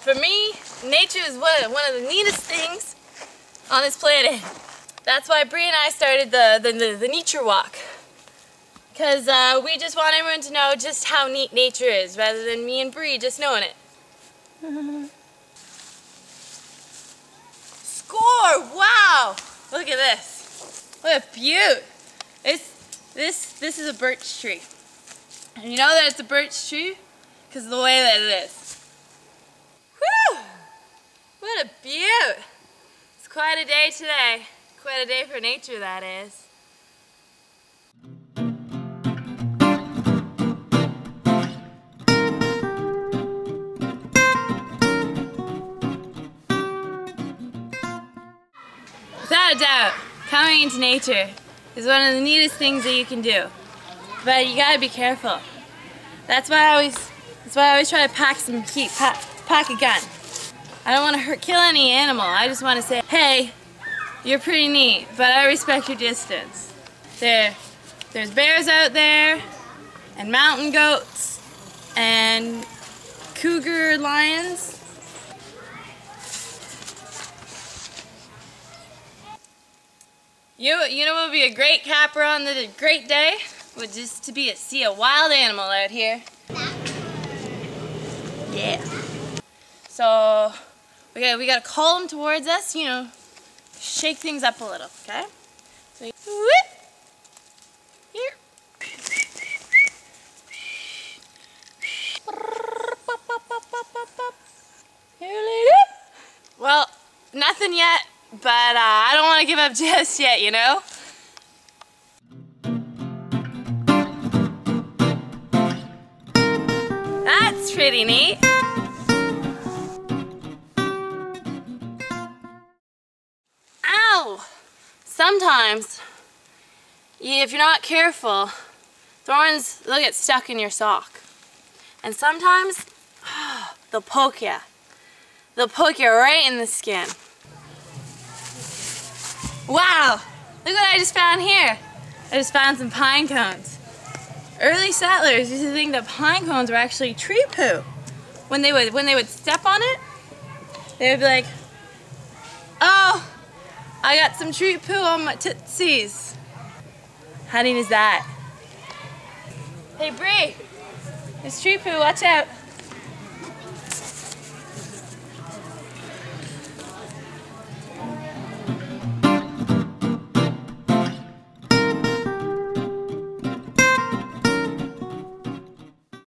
For me, nature is one of the neatest things on this planet. That's why Bree and I started the nature walk. Because we just want everyone to know just how neat nature is, rather than me and Bree just knowing it. Score! Wow! Look at this. What a beaut. This is a birch tree. And you know that it's a birch tree? Because of the way that it is. Whew! What a beaut. It's quite a day today. Quite a day for nature, that is. Without a doubt, coming into nature is one of the neatest things that you can do. But you gotta be careful. That's why I always try to pack some heat, pack a gun. I don't want to kill any animal. I just want to say, hey, you're pretty neat, but I respect your distance. There's bears out there, and mountain goats, and cougar lions. You know what would be a great capper on the great day? Would just to see a wild animal out here. Yeah. So we gotta call them towards us, you know, shake things up a little, okay? So whoop! Here. Well, nothing yet, but I don't want to give up just yet, you know? That's pretty neat. Ow! Sometimes, if you're not careful, thorns, they'll get stuck in your sock. And sometimes, they'll poke you. They'll poke you right in the skin. Wow! Look what I just found here. I just found some pine cones. Early settlers used to think that pine cones were actually tree poo. When they would step on it, they would be like, oh, I got some tree poo on my tootsies. How neat is that? Hey Bree, there's tree poo, watch out.